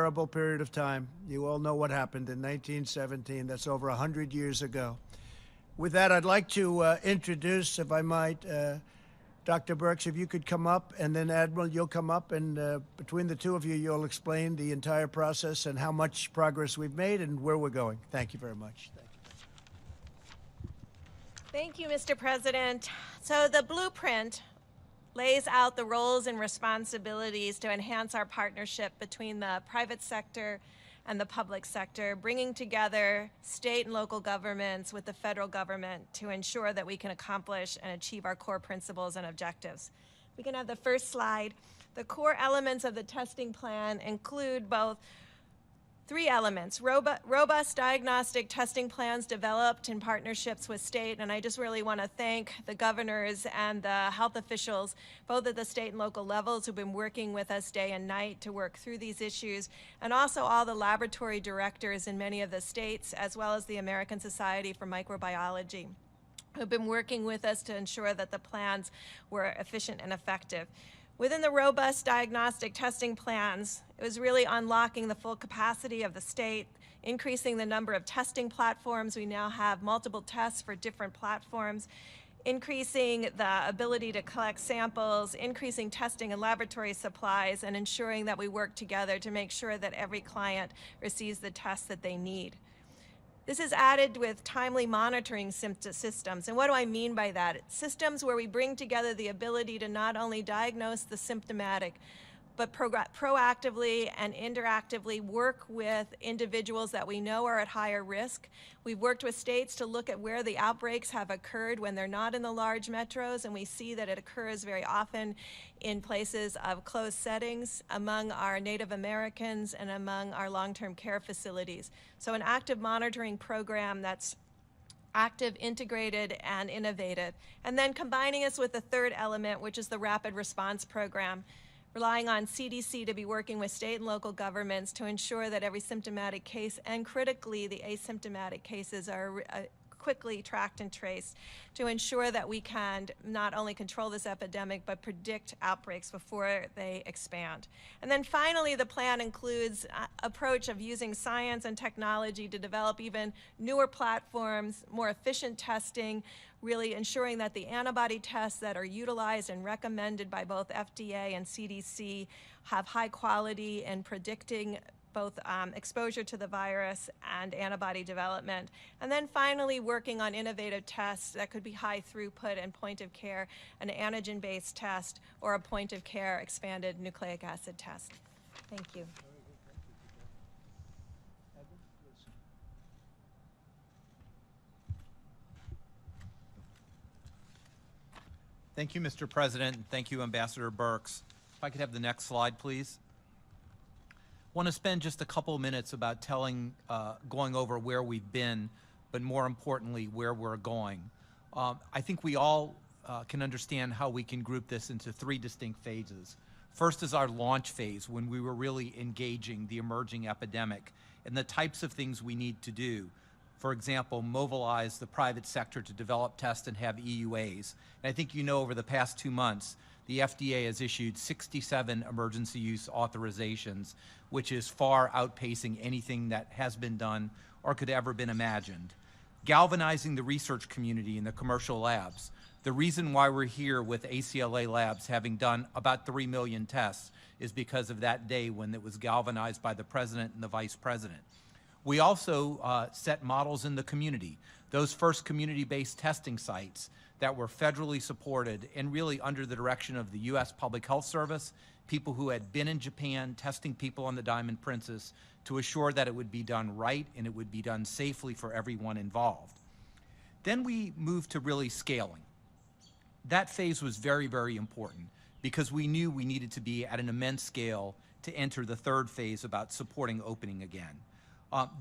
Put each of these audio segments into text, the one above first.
terrible period of time. You all know what happened in 1917. That's over 100 years ago. With that, I'd like to introduce, if I might, Dr. Birx, if you could come up, and then Admiral, you'll come up, and between the two of you, you'll explain the entire process and how much progress we've made and where we're going. Thank you very much. Thank you, Mr. President. So the blueprint lays out the roles and responsibilities to enhance our partnership between the private sector and the public sector, bringing together state and local governments with the federal government to ensure that we can accomplish and achieve our core principles and objectives. We can have the first slide. The core elements of the testing plan include both three elements: robust diagnostic testing plans developed in partnerships with state, and I just really want to thank the governors and the health officials, both at the state and local levels, who've been working with us day and night to work through these issues, and also all the laboratory directors in many of the states, as well as the American Society for Microbiology, who've been working with us to ensure that the plans were efficient and effective. Within the robust diagnostic testing plans, it was really unlocking the full capacity of the state, increasing the number of testing platforms. We now have multiple tests for different platforms, increasing the ability to collect samples, increasing testing and laboratory supplies, and ensuring that we work together to make sure that every client receives the tests that they need. This is added with timely monitoring systems. And what do I mean by that? It's systems where we bring together the ability to not only diagnose the symptomatic, but proactively and interactively work with individuals that we know are at higher risk. We've worked with states to look at where the outbreaks have occurred when they're not in the large metros, and we see that it occurs very often in places of closed settings among our Native Americans and among our long-term care facilities. So an active monitoring program that's active, integrated, and innovative. And then combining us with the third element, which is the rapid response program, relying on CDC to be working with state and local governments to ensure that every symptomatic case, and critically the asymptomatic cases, are quickly tracked and traced to ensure that we can not only control this epidemic but predict outbreaks before they expand. And then finally, the plan includes an approach of using science and technology to develop even newer platforms, more efficient testing, really ensuring that the antibody tests that are utilized and recommended by both FDA and CDC have high quality in predicting both exposure to the virus and antibody development. And then finally, working on innovative tests that could be high throughput and point of care, an antigen-based test, or a point of care expanded nucleic acid test. Thank you. Thank you, Mr. President, and thank you, Ambassador Birx. If I could have the next slide, please. I want to spend just a couple of minutes about going over where we've been, but more importantly, where we're going. I think we all can understand how we can group this into three distinct phases. First is our launch phase, when we were really engaging the emerging epidemic and the types of things we need to do. For example, mobilize the private sector to develop, test, and have EUAs. And I think you know over the past 2 months, the FDA has issued 67 emergency use authorizations, which is far outpacing anything that has been done or could ever been imagined. Galvanizing the research community in the commercial labs. The reason why we're here with ACLA Labs having done about 3 million tests is because of that day when it was galvanized by the President and the Vice President. We also set models in the community. Those first community-based testing sites that were federally supported and really under the direction of the U.S. Public Health Service, people who had been in Japan testing people on the Diamond Princess to assure that it would be done right and it would be done safely for everyone involved. Then we moved to really scaling. That phase was very, very important because we knew we needed to be at an immense scale to enter the third phase about supporting opening again.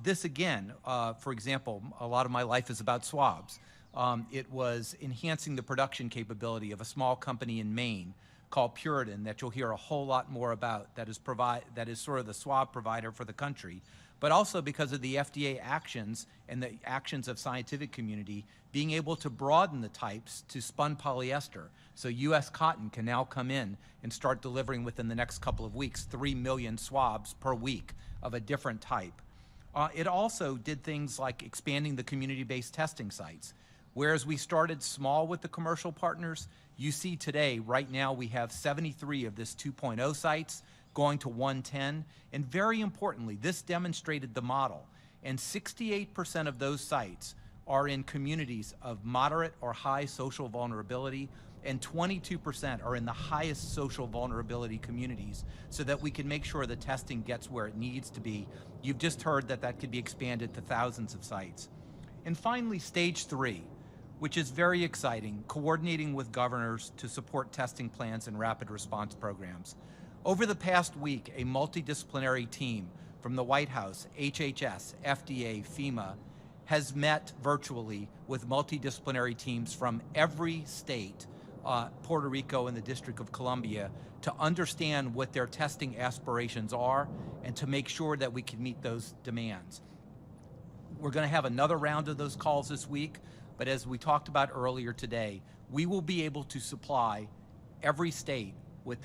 This again, for example, a lot of my life is about swabs. It was enhancing the production capability of a small company in Maine called Puritan that you'll hear a whole lot more about, that is sort of the swab provider for the country, but also because of the FDA actions and the actions of scientific community being able to broaden the types to spun polyester. So U.S. Cotton can now come in and start delivering within the next couple of weeks 3 million swabs per week of a different type. It also did things like expanding the community-based testing sites. Whereas we started small with the commercial partners, you see today, right now, we have 73 of this 2.0 sites going to 110. And very importantly, this demonstrated the model. And 68% of those sites are in communities of moderate or high social vulnerability, and 22% are in the highest social vulnerability communities, so that we can make sure the testing gets where it needs to be. You've just heard that that could be expanded to thousands of sites. And finally, stage 3, which is very exciting, coordinating with governors to support testing plans and rapid response programs. Over the past week, a multidisciplinary team from the White House, HHS, FDA, FEMA, has met virtually with multidisciplinary teams from every state, Puerto Rico and the District of Columbia, to understand what their testing aspirations are and to make sure that we can meet those demands. We're going to have another round of those calls this week, but as we talked about earlier today, we will be able to supply every state with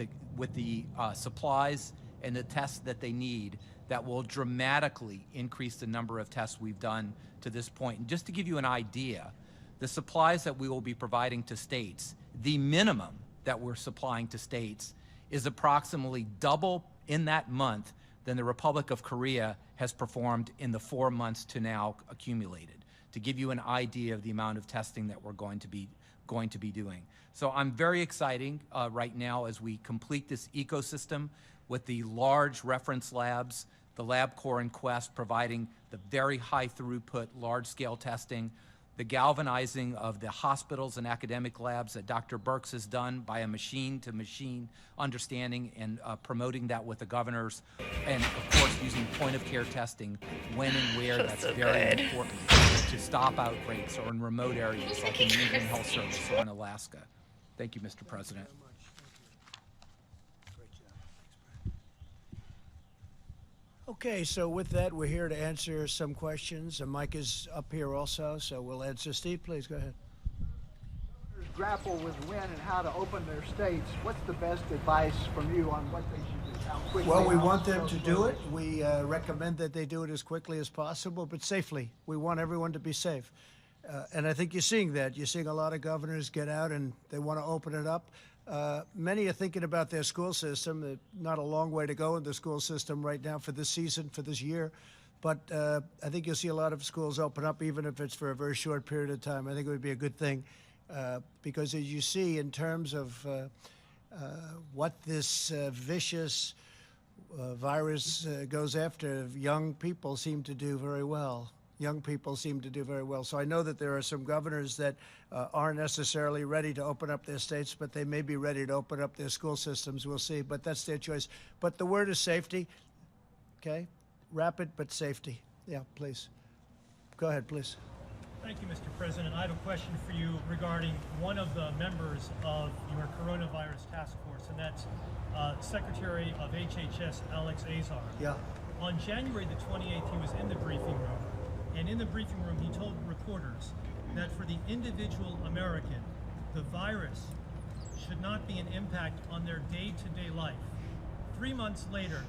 the supplies and the tests that they need that will dramatically increase the number of tests we've done to this point. And just to give you an idea, the supplies that we will be providing to states, the minimum that we're supplying to states is approximately double in that month than the Republic of Korea has performed in the 4 months to now accumulated, to give you an idea of the amount of testing that we're going to be doing. So I'm very excited right now as we complete this ecosystem with the large reference labs, the LabCorp and Quest providing the very high throughput, large-scale testing, the galvanizing of the hospitals and academic labs that Dr. Birx has done by a machine-to-machine understanding and promoting that with the governors, and of course using point-of-care testing when and where that's so very important to stop outbreaks or in remote areas like in the Indian Health Service or in Alaska. Thank you, Mr. President. Okay, so with that, we're here to answer some questions. Mike is up here also, so we'll answer. Steve, please go ahead. Grapple with when and how to open their states. What's the best advice from you on what they should do? How quickly? Well, we want them to do it. We recommend that they do it as quickly as possible, but safely. We want everyone to be safe. And I think you're seeing that. You're seeing a lot of governors get out and they want to open it up. Many are thinking about their school system. Not a long way to go in the school system right now for this season, for this year. But I think you'll see a lot of schools open up, even if it's for a very short period of time. I think it would be a good thing because as you see in terms of what this vicious virus goes after, young people seem to do very well. Young people seem to do very well. So I know that there are some governors that aren't necessarily ready to open up their states, but they may be ready to open up their school systems. We'll see, but that's their choice. But the word is safety, okay? Rapid, but safety. Yeah, please. Go ahead, please. Thank you, Mr. President. I have a question for you regarding one of the members of your coronavirus task force, and that's Secretary of HHS, Alex Azar. Yeah. On January the 28th, he was in the briefing room. And in the briefing room, he told reporters that for the individual American, the virus should not be an impact on their day-to-day life. 3 months later,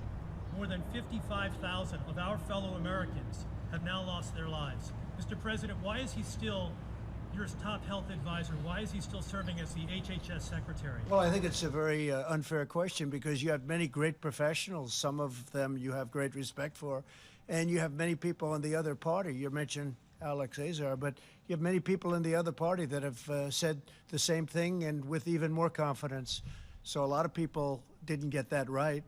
more than 55,000 of our fellow Americans have now lost their lives. Mr. President, why is he still your top health advisor? Why is he still serving as the HHS secretary? Well, I think it's a very unfair question because you have many great professionals. Some of them you have great respect for. And you have many people in the other party. You mentioned Alex Azar, but you have many people in the other party that have said the same thing and with even more confidence. So a lot of people didn't get that right.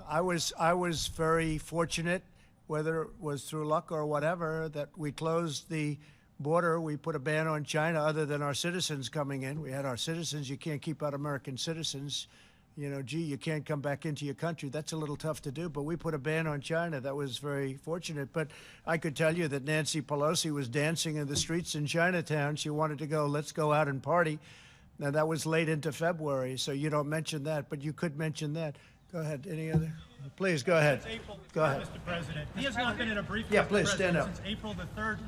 I was very fortunate, whether it was through luck or whatever, that we closed the border. We put a ban on China other than our citizens coming in. We had our citizens. You can't keep out American citizens. You know, gee, you can't come back into your country. That's a little tough to do, but we put a ban on China. That was very fortunate. But I could tell you that Nancy Pelosi was dancing in the streets in Chinatown. She wanted to go, let's go out and party. Now, that was late into February, so you don't mention that, but you could mention that. Go ahead. Any other? Please, go ahead. Go ahead. Mr. President, he has not been in a briefing. Yeah, please, stand up. Since April the 3rd.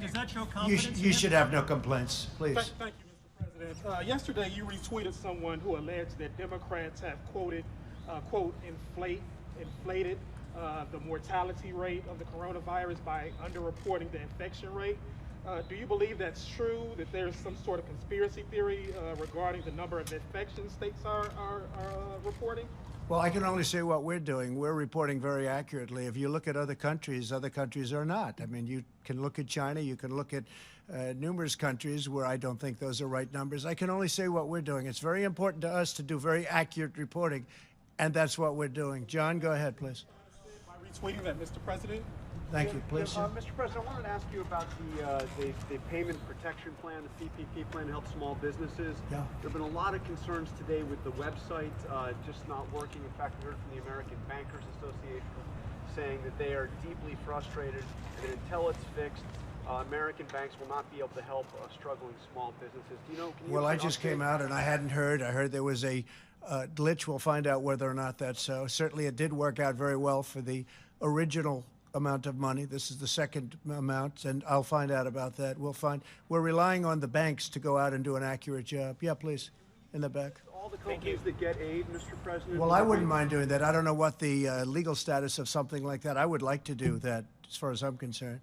Does that show confidence? You should have no complaints, please. Thank you, Mr. President. Yesterday, you retweeted someone who alleged that Democrats have quoted, quote, inflated the mortality rate of the coronavirus by underreporting the infection rate. Do you believe that's true, that there's some sort of conspiracy theory regarding the number of infections states are reporting? Well, I can only say what we're doing. We're reporting very accurately. If you look at other countries are not. I mean, you can look at China, you can look at numerous countries where I don't think those are right numbers. I can only say what we're doing. It's very important to us to do very accurate reporting, and that's what we're doing. John, go ahead, please. By retweeting that, Mr. President? Thank you. Please. Mr. President, I wanted to ask you about the payment protection plan, the CPP plan to help small businesses. Yeah. There have been a lot of concerns today with the website just not working. In fact, we heard from the American Bankers Association saying that they are deeply frustrated and that until it's fixed, American banks will not be able to help struggling small businesses. Do you know? Can you Well, I just came out and I hadn't heard. I heard there was a glitch. We'll find out whether or not that's so. Certainly, it did work out very well for the original amount of money. This is the second amount, and I'll find out about that. We're relying on the banks to go out and do an accurate job. Yeah, please, in the back. All the companies that get aid, Mr. President. Well, I wouldn't mind doing that. I don't know what the legal status of something like that. I would like to do that, as far as I'm concerned.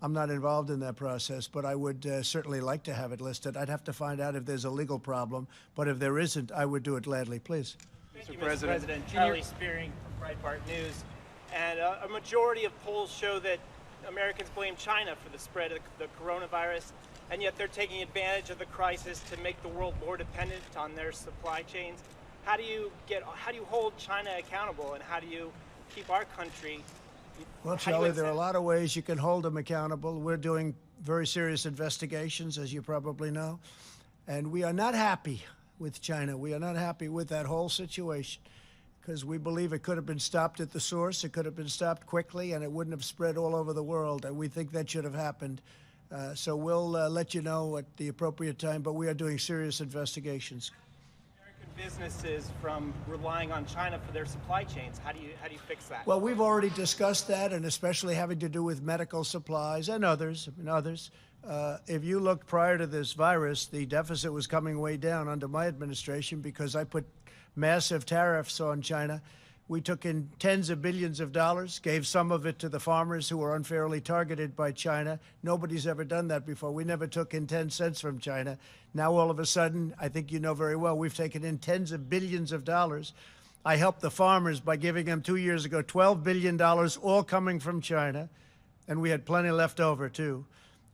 I'm not involved in that process, but I would certainly like to have it listed. I'd have to find out if there's a legal problem, but if there isn't, I would do it gladly. Please. Thank you, Mr. President. Charlie Spearing from Breitbart News. And a majority of polls show that Americans blame China for the spread of the coronavirus, and yet they're taking advantage of the crisis to make the world more dependent on their supply chains. How do you hold China accountable, and how do you keep our country? Well, Charlie, there are a lot of ways you can hold them accountable. We're doing very serious investigations, as you probably know, and we are not happy with China. We are not happy with that whole situation, because we believe it could have been stopped at the source, it could have been stopped quickly, and it wouldn't have spread all over the world. And we think that should have happened. So we'll let you know at the appropriate time, but we are doing serious investigations. American businesses from relying on China for their supply chains. How do you fix that? Well, we've already discussed that, and especially having to do with medical supplies and others. If you looked prior to this virus, the deficit was coming way down under my administration because I put massive tariffs on China. We took in tens of billions of dollars, gave some of it to the farmers who were unfairly targeted by China. Nobody's ever done that before. We never took in 10 cents from China. Now, all of a sudden, I think you know very well, we've taken in tens of billions of dollars. I helped the farmers by giving them 2 years ago $12 billion, all coming from China, and we had plenty left over, too.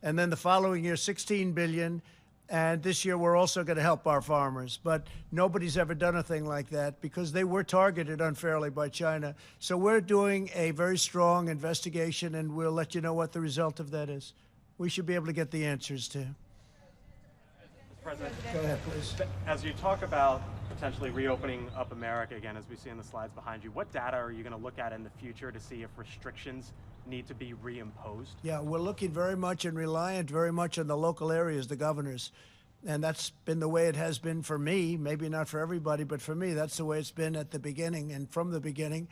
And then the following year, $16 billion. And this year, we're also going to help our farmers. But nobody's ever done a thing like that because they were targeted unfairly by China. So we're doing a very strong investigation, and we'll let you know what the result of that is. We should be able to get the answers to. Mr. President, Go ahead, please. as you talk about potentially reopening up America again, as we see in the slides behind you, what data are you going to look at in the future to see if restrictions need to be reimposed? Yeah, we're looking very much and reliant very much on the local areas, the governors. And that's been the way it has been for me, maybe not for everybody, but for me, that's the way it's been at the beginning. And from the beginning,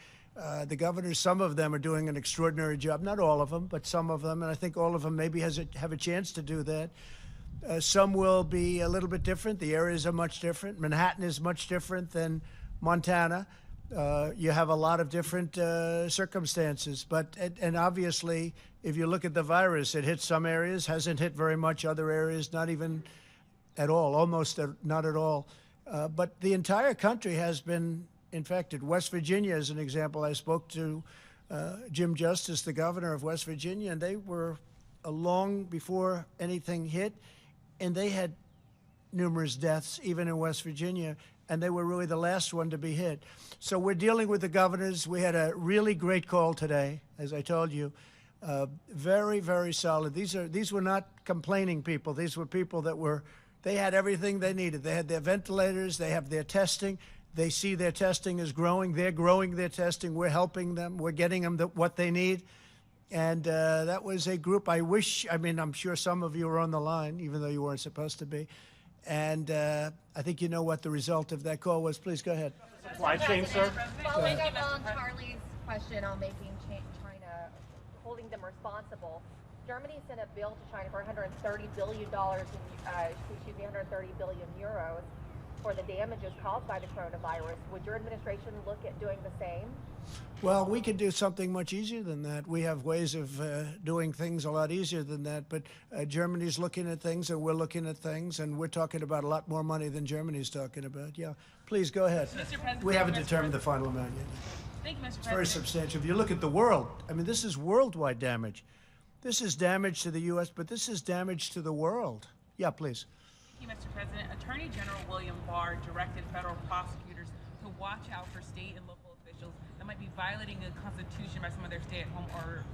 the governors, some of them are doing an extraordinary job. Not all of them, but some of them. And I think all of them maybe have a chance to do that. Some will be a little bit different. The areas are much different. Manhattan is much different than Montana. You have a lot of different circumstances. And obviously, if you look at the virus, it hits some areas, hasn't hit very much other areas, not even at all, almost not at all. But the entire country has been infected. West Virginia is an example. I spoke to Jim Justice, the governor of West Virginia, and they were long before anything hit, and they had numerous deaths, even in West Virginia, and they were really the last one to be hit. So we're dealing with the governors. We had a really great call today, as I told you. Very, very solid. These were not complaining people. These were people they had everything they needed. They had their ventilators. They have their testing. They see their testing is growing. They're growing their testing. We're helping them. We're getting them what they need. And that was a group I'm sure some of you were on the line, even though you weren't supposed to be. And I think you know what the result of that call was. Please go ahead. Supply chain, sir. Following up on Charlie's question on making China, holding them responsible, Germany sent a bill to China for $130 billion, 130 billion euros for the damages caused by the coronavirus. Would your administration look at doing the same? Well, we could do something much easier than that. We have ways of doing things a lot easier than that. But Germany's looking at things, and we're looking at things, and we're talking about a lot more money than Germany's talking about. Yeah, please go ahead. Mr. President, We haven't determined the final amount yet. Thank you, Mr. It's President. very substantial. If you look at the world, I mean, this is worldwide damage. This is damage to the U.S., but this is damage to the world. Yeah, please. Thank you, Mr. President. Attorney General William Barr directed federal prosecutors to watch out for state and local officials that might be violating the Constitution by some of their stay-at-home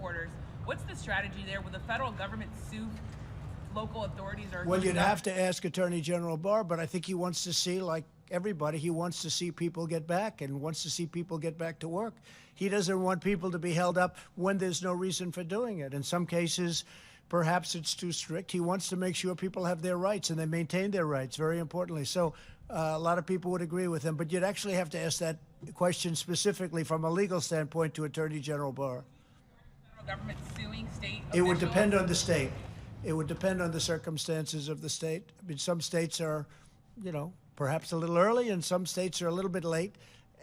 orders. What's the strategy there? Will the federal government sue local authorities? Or Well, you'd have to ask Attorney General Barr, but I think he wants to see, like everybody, he wants to see people get back and wants to see people get back to work. He doesn't want people to be held up when there's no reason for doing it. In some cases, perhaps it's too strict. He wants to make sure people have their rights and they maintain their rights, very importantly. So a lot of people would agree with him, but you'd actually have to ask that question specifically from a legal standpoint to Attorney General Barr. federal government suing state It would officials? depend on the state. It would depend on the circumstances of the state. I mean, some states are, perhaps a little early, and some states are a little bit late.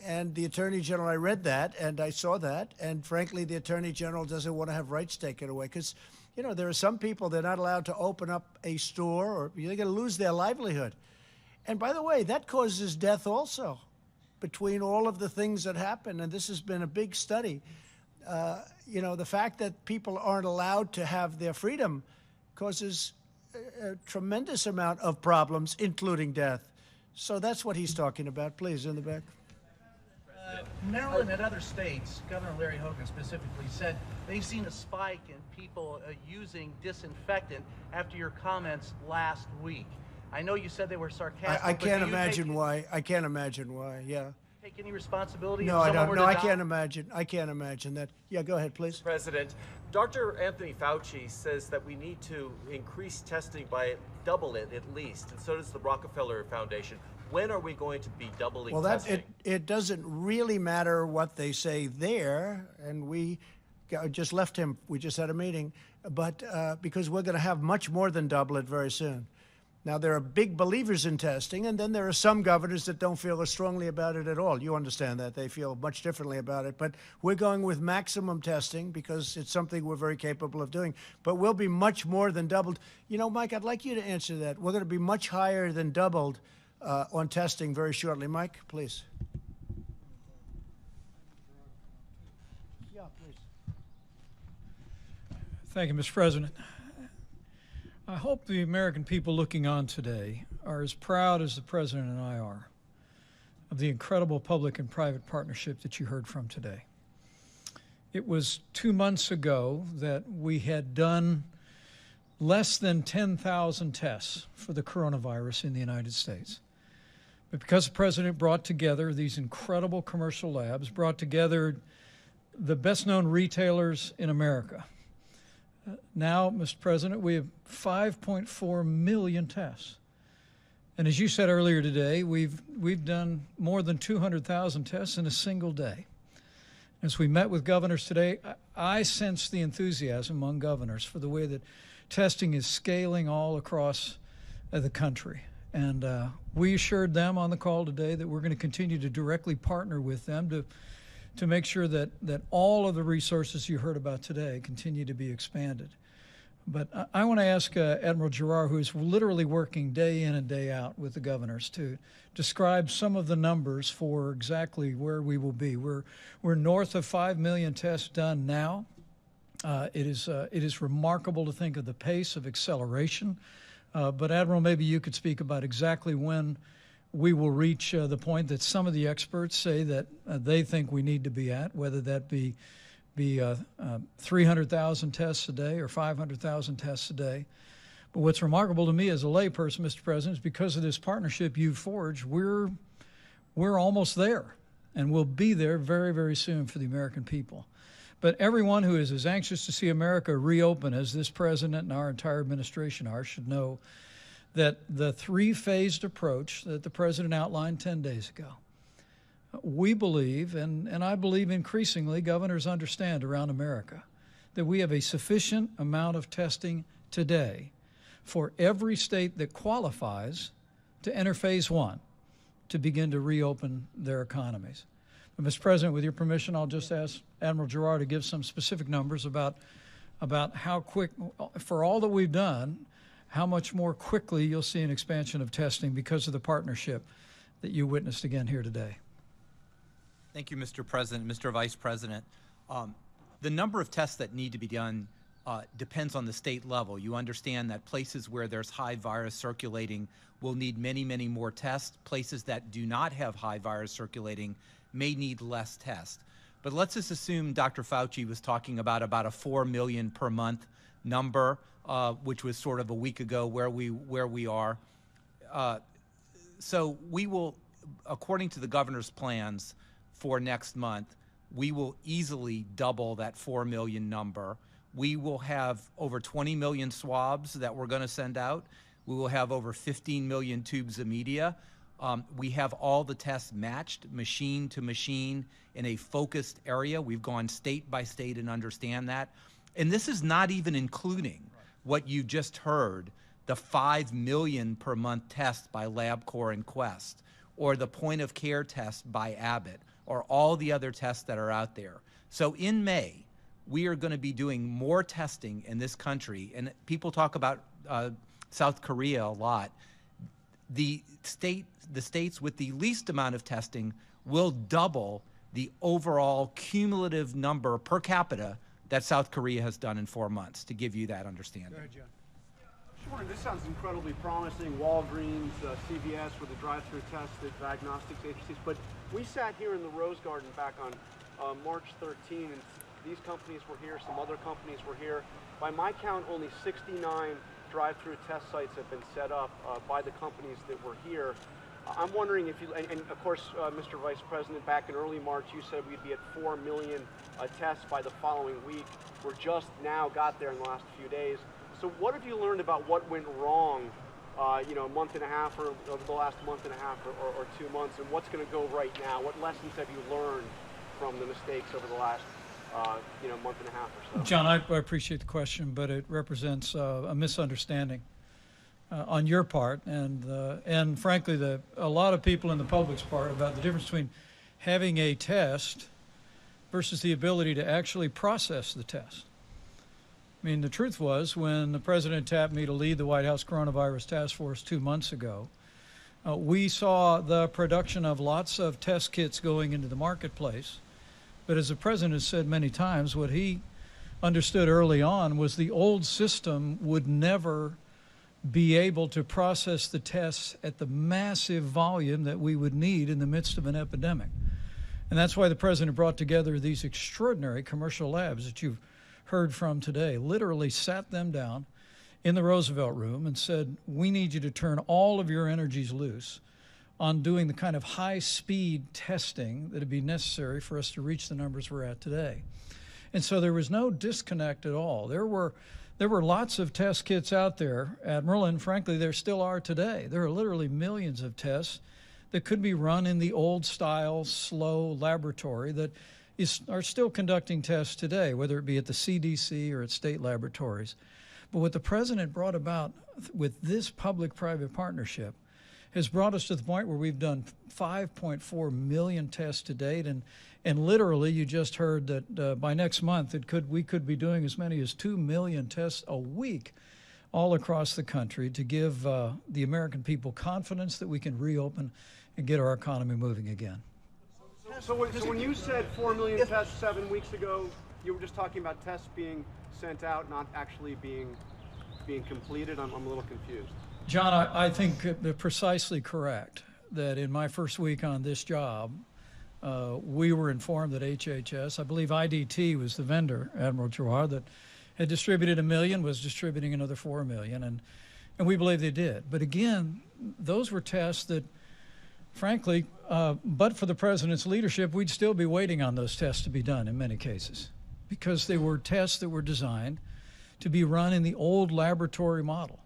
And the Attorney General, I read that, and I saw that, and frankly, the Attorney General doesn't want to have rights taken away because, there are some people, they're not allowed to open up a store, or they're going to lose their livelihood. And by the way, that causes death also between all of the things that happen, and this has been a big study. The fact that people aren't allowed to have their freedom causes a tremendous amount of problems, including death. So that's what he's talking about. Please, in the back. Maryland and other states, Governor Larry Hogan specifically said they've seen a spike in people using disinfectant after your comments last week. I know you said they were sarcastic. I can't imagine why. I can't imagine why. Yeah. Take any responsibility? No, if I don't. were No, to I die? can't imagine. I can't imagine that. Yeah, go ahead, please. President, Dr. Anthony Fauci says that we need to increase testing by double it at least, and so does the Rockefeller Foundation. When are we going to be doubling testing? It doesn't really matter what they say there, and we just left him. We just had a meeting, but because we're going to have much more than double it very soon. Now, there are big believers in testing, and then there are some governors that don't feel as strongly about it at all. You understand that. They feel much differently about it. But we're going with maximum testing because it's something we're very capable of doing. But we'll be much more than doubled. Mike, I'd like you to answer that. We're going to be much higher than doubled on testing very shortly. Mike, please. Yeah, please. Thank you, Mr. President. I hope the American people looking on today are as proud as the President and I are of the incredible public and private partnership that you heard from today. It was 2 months ago that we had done less than 10,000 tests for the coronavirus in the United States. But because the President brought together these incredible commercial labs, brought together the best-known retailers in America, now, Mr. President, we have 5.4 million tests. And as you said earlier today, we've done more than 200,000 tests in a single day. As we met with governors today, I sense the enthusiasm among governors for the way that testing is scaling all across the country. And we assured them on the call today that we're going to continue to directly partner with them to make sure that all of the resources you heard about today continue to be expanded. But I want to ask Admiral Giroir, who is literally working day in and day out with the governors, to describe some of the numbers for exactly where we will be. We're north of 5 million tests done now. It is remarkable to think of the pace of acceleration. But Admiral, maybe you could speak about exactly when we will reach the point that some of the experts say that they think we need to be at, whether that be 300,000 tests a day or 500,000 tests a day. But what's remarkable to me as a layperson, Mr. President, is because of this partnership you've forged, we're almost there, and we'll be there very, very soon for the American people. But everyone who is as anxious to see America reopen as this president and our entire administration are should know that the three-phased approach that the President outlined 10 days ago, we believe, and I believe increasingly governors understand around America, that we have a sufficient amount of testing today for every state that qualifies to enter phase one to begin to reopen their economies. But, Mr. President, with your permission, I'll just ask Admiral Giroir to give some specific numbers about how quick, for all that we've done, how much more quickly you'll see an expansion of testing because of the partnership that you witnessed again here today. Thank you, Mr. President, Mr. Vice President. The number of tests that need to be done depends on the state level. You understand that places where there's high virus circulating will need many, many more tests. Places that do not have high virus circulating may need less tests. But let's just assume Dr. Fauci was talking about a 4 million per month number, which was sort of a week ago where we are. So we will, according to the governor's plans for next month, we will easily double that 4 million number. We will have over 20 million swabs that we're going to send out. We will have over 15 million tubes of media. We have all the tests matched, machine to machine, in a focused area. We've gone state by state and understand that. And this is not even including what you just heard, the 5 million per month test by LabCorp and Quest, or the point of care test by Abbott, or all the other tests that are out there. So in May, we are going to be doing more testing in this country. And people talk about South Korea a lot. The states with the least amount of testing will double the overall cumulative number per capita that South Korea has done in 4 months, to give you that understanding. Go ahead, John. Sure, this sounds incredibly promising. Walgreens, CVS with the drive-through tests, the diagnostics agencies. But we sat here in the Rose Garden back on March 13, and these companies were here, some other companies were here. By my count, only 69 drive-through test sites have been set up by the companies that were here. I'm wondering if you, and of course, Mr. Vice President, back in early March, you said we'd be at 4 million tests by the following week. We're just now got there in the last few days. So what have you learned about what went wrong, a month and a half, or over the last month and a half or 2 months, and what's going to go right now? What lessons have you learned from the mistakes over the last month and a half or so? John, I appreciate the question, but it represents a misunderstanding on your part and frankly, a lot of people in the public's part about the difference between having a test versus the ability to actually process the test. I mean, the truth was, when the president tapped me to lead the White House Coronavirus Task Force 2 months ago, we saw the production of lots of test kits going into the marketplace. But as the president has said many times, what he understood early on was the old system would never be able to process the tests at the massive volume that we would need in the midst of an epidemic. And that's why the president brought together these extraordinary commercial labs that you've heard from today, literally sat them down in the Roosevelt Room and said, we need you to turn all of your energies loose on doing the kind of high-speed testing that would be necessary for us to reach the numbers we're at today. And so there was no disconnect at all. There were lots of test kits out there, Admiral, and frankly, there still are today. There are literally millions of tests that could be run in the old-style, slow laboratory that are still conducting tests today, whether it be at the CDC or at state laboratories. But what the president brought about with this public-private partnership has brought us to the point where we've done 5.4 million tests to date, and literally you just heard that by next month we could be doing as many as 2 million tests a week all across the country to give the American people confidence that we can reopen and get our economy moving again. So when you said 4 million tests 7 weeks ago, you were just talking about tests being sent out, not actually being completed? I'm a little confused. John, I think precisely correct that in my first week on this job, we were informed that HHS, I believe IDT was the vendor, Admiral Giroir, that had distributed 1 million, was distributing another 4 million, and we believe they did. But again, those were tests that, frankly, but for the president's leadership, we'd still be waiting on those tests to be done in many cases, because they were tests that were designed to be run in the old laboratory model.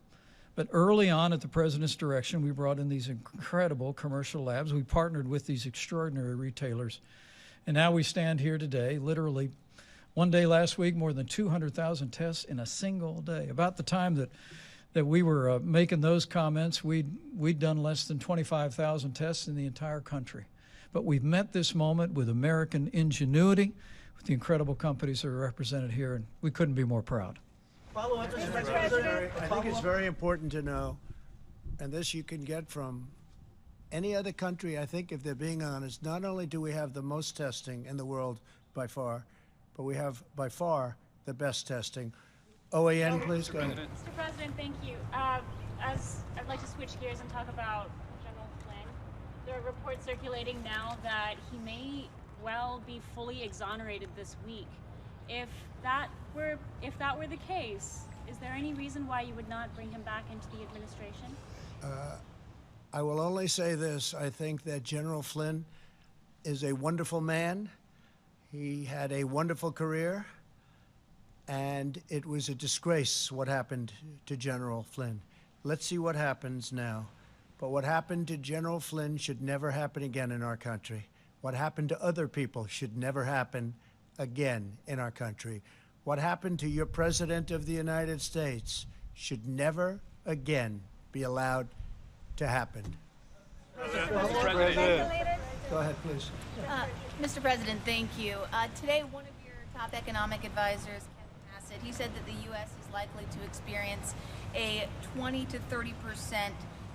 But early on, at the president's direction, we brought in these incredible commercial labs. We partnered with these extraordinary retailers. And now we stand here today, literally one day last week, more than 200,000 tests in a single day. About the time that we were making those comments, we'd done less than 25,000 tests in the entire country. But we've met this moment with American ingenuity, with the incredible companies that are represented here, and we couldn't be more proud. Follow up, Mr. I President. think it's very important to know, and this you can get from any other country, I think, if they're being honest. Not only do we have the most testing in the world by far, but we have by far the best testing. OAN, please go ahead. Mr. President, thank you. As I'd like to switch gears and talk about General Flynn. There are reports circulating now that he may well be fully exonerated this week. If that were the case, is there any reason why you would not bring him back into the administration? I will only say this. I think that General Flynn is a wonderful man. He had a wonderful career, and it was a disgrace what happened to General Flynn. Let's see what happens now. But what happened to General Flynn should never happen again in our country. What happened to other people should never happen again in our country. What happened to your President of the United States should never again be allowed to happen. Go ahead, please. Mr. President, thank you. Today, one of your top economic advisors, Kevin Hassett, he said that the U.S. is likely to experience a 20 to 30%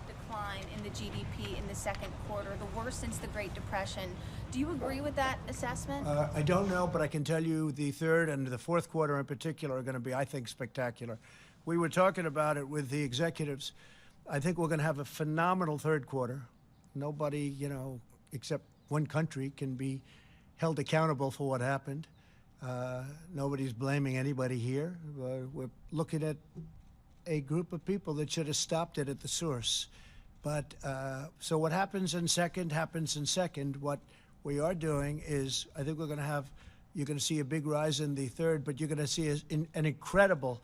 decline in the GDP in the second quarter, the worst since the Great Depression. Do you agree with that assessment? I don't know, but I can tell you the third and the fourth quarter in particular are going to be, I think, spectacular. We were talking about it with the executives. I think we're going to have a phenomenal third quarter. Nobody, except one country can be held accountable for what happened. Nobody's blaming anybody here. We're looking at a group of people that should have stopped it at the source. But so what happens in second happens in second. What we are doing is, I think you're going to see a big rise in the third, but you're going to see an incredible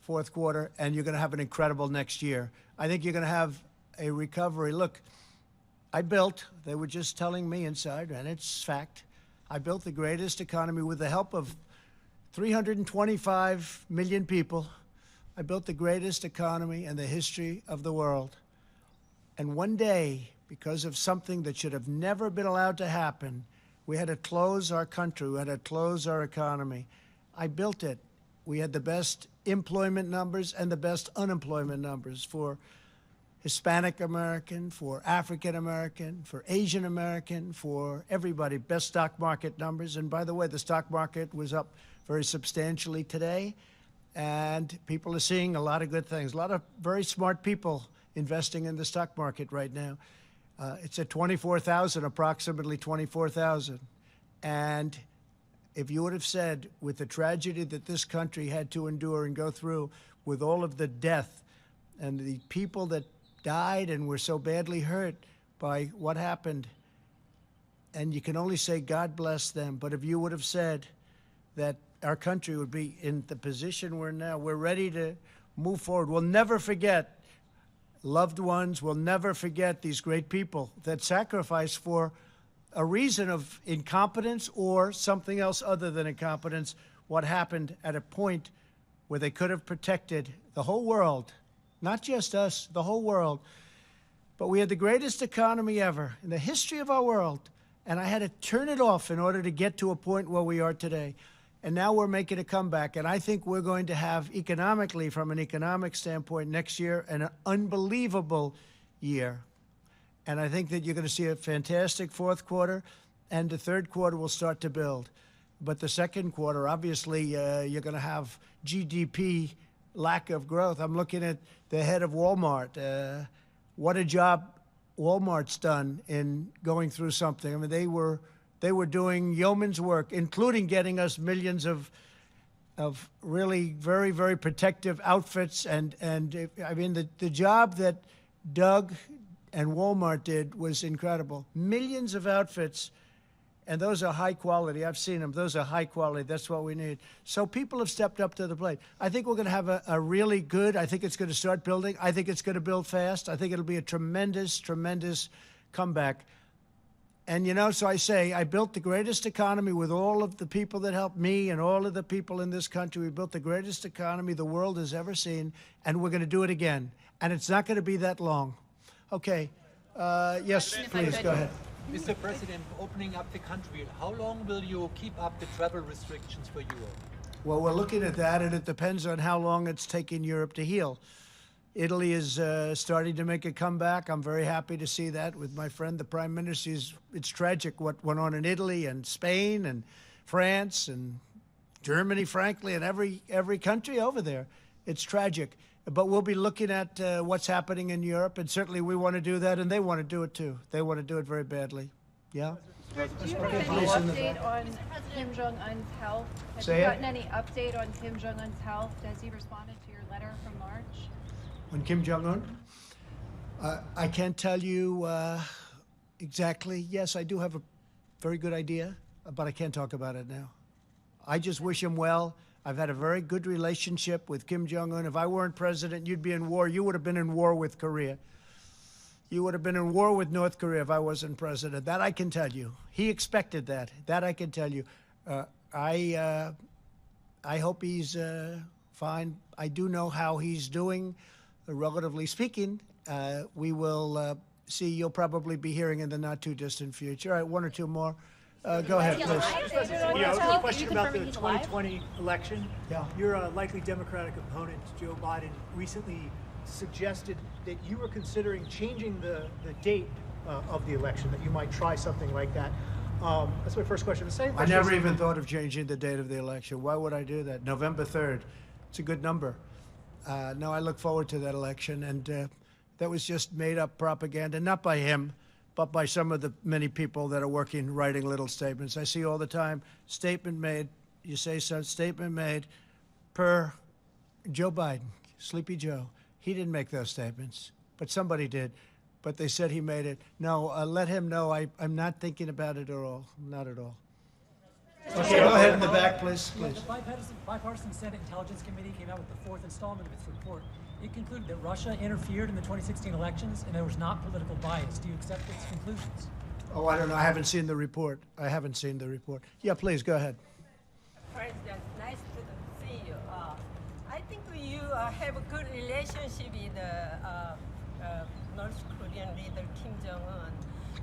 fourth quarter, and you're going to have an incredible next year. I think you're going to have a recovery. Look, they were just telling me inside, and it's fact, I built the greatest economy with the help of 325 million people. I built the greatest economy in the history of the world. And one day, because of something that should have never been allowed to happen, we had to close our country, we had to close our economy. I built it. We had the best employment numbers and the best unemployment numbers for Hispanic American, for African American, for Asian American, for everybody. Best stock market numbers. And by the way, the stock market was up very substantially today. And people are seeing a lot of good things. A lot of very smart people investing in the stock market right now. It's at 24,000, approximately 24,000. And if you would have said, with the tragedy that this country had to endure and go through, with all of the death and the people that died and were so badly hurt by what happened, and you can only say God bless them, but if you would have said that our country would be in the position we're now, we're ready to move forward. We'll never forget loved ones. We'll never forget these great people that sacrificed for a reason of incompetence or something else other than incompetence, what happened at a point where they could have protected the whole world, not just us, the whole world. But we had the greatest economy ever in the history of our world, and I had to turn it off in order to get to a point where we are today. And now we're making a comeback, and I think we're going to have economically, from an economic standpoint, next year an unbelievable year. And I think that you're going to see a fantastic fourth quarter, and the third quarter will start to build. But the second quarter, obviously, you're going to have GDP lack of growth. I'm looking at the head of Walmart. What a job Walmart's done in going through something. I mean, they were doing yeoman's work, including getting us millions of really very, very protective outfits. And I mean, the job that Doug and Walmart did was incredible. Millions of outfits, And those are high quality. I've seen them. Those are high quality. That's what we need. So people have stepped up to the plate. I think we're going to have a really good, I think it's going to start building. I think it's going to build fast. I think it'll be a tremendous, tremendous comeback. And, you know, so I say, I built the greatest economy with all of the people that helped me and all of the people in this country. We built the greatest economy the world has ever seen, and we're going to do it again. And it's not going to be that long. Okay. Yes, please, go ahead. Mr. President, opening up the country, how long will you keep up the travel restrictions for Europe? Well, we're looking at that, and it depends on how long it's taking Europe to heal. Italy is starting to make a comeback. I'm very happy to see that with my friend, the Prime Minister. It's tragic what went on in Italy and Spain and France and Germany, frankly, and every country over there. It's tragic. But we'll be looking at what's happening in Europe, and certainly we want to do that, and they want to do it too. They want to do it very badly. Yeah? Do you have any update on Kim Jong-un's health? Have you gotten any update on Kim Jong-un's health? Has he responded to your letter from March? On Kim Jong-un? I can't tell you exactly. Yes, I do have a very good idea, but I can't talk about it now. I just wish him well. I've had a very good relationship with Kim Jong-un. If I weren't president, you'd be in war. You would have been in war with Korea. You would have been in war with North Korea if I wasn't president. That I can tell you. He expected that. That I can tell you. I hope he's fine. I do know how he's doing, relatively speaking. We will see. You'll probably be hearing in the not-too-distant future. All right, one or two more. Go ahead, please. A question about the 2020 election. Yeah. Your likely Democratic opponent, Joe Biden, recently suggested that you were considering changing the date of the election, that you might try something like that. That's my first question. The second question I never even thought of changing the date of the election. Why would I do that? November 3rd. It's a good number. No, I look forward to that election, and that was just made-up propaganda, not by him, but by some of the many people that are working, writing little statements. I see all the time, statement made, you say so, statement made per Joe Biden, Sleepy Joe. He didn't make those statements, but somebody did. But they said he made it. No, let him know I'm not thinking about it at all, not at all. Okay, go ahead in the back, please. The bipartisan Senate Intelligence Committee came out with the fourth installment of its report. It concluded that Russia interfered in the 2016 elections and there was not political bias. Do you accept its conclusions? Oh, I don't know. I haven't seen the report. I haven't seen the report. Yeah, please, go ahead. President, nice to see you. I think you have a good relationship with North Korean leader Kim Jong-un.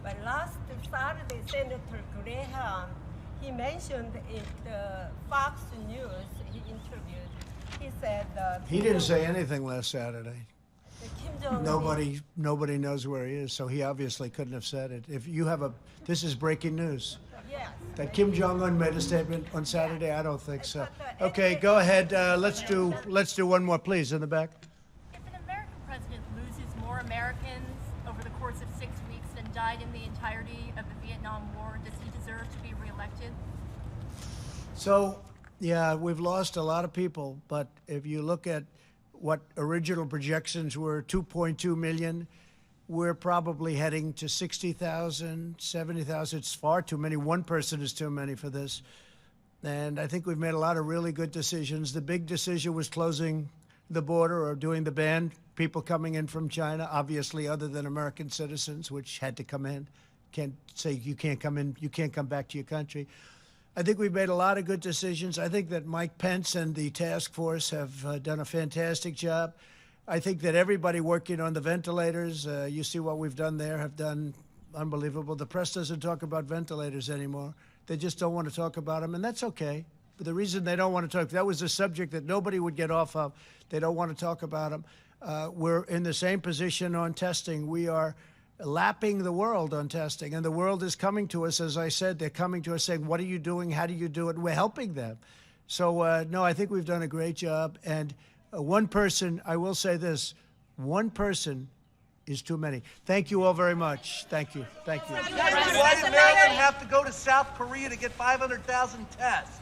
But last Saturday, Senator Graham, he mentioned in the Fox News, he interviewed, he said he didn't say anything last Saturday. Kim Jong-un Nobody knows where he is, so he obviously couldn't have said it. If you have this is breaking news. Yes. That Kim Jong-un made a statement on Saturday? I don't think so. Okay, go ahead. Let's do one more, please, in the back. If an American president loses more Americans over the course of 6 weeks than died in the entirety of the Vietnam War, does he deserve to be reelected? So, yeah, we've lost a lot of people, but if you look at what original projections were, 2.2 million, we're probably heading to 60,000, 70,000. It's far too many. One person is too many for this. And I think we've made a lot of really good decisions. The big decision was closing the border or doing the ban, people coming in from China, obviously other than American citizens, which had to come in. Can't say you can't come in, you can't come back to your country. I think we've made a lot of good decisions. I think that Mike Pence and the task force have done a fantastic job. I think that everybody working on the ventilators, you see what we've done there, have done unbelievable. The press doesn't talk about ventilators anymore. They just don't want to talk about them, and that's okay. But the reason they don't want to talk, that was a subject that nobody would get off of. They don't want to talk about them. We're in the same position on testing. We are lapping the world on testing, and the world is coming to us. As I said, they're coming to us saying, what are you doing? How do you do it? We're helping them. So, no, I think we've done a great job. And one person, I will say this, one person is too many. Thank you all very much. Thank you. Thank you. Why did American have to go to South Korea to get 500,000 tests?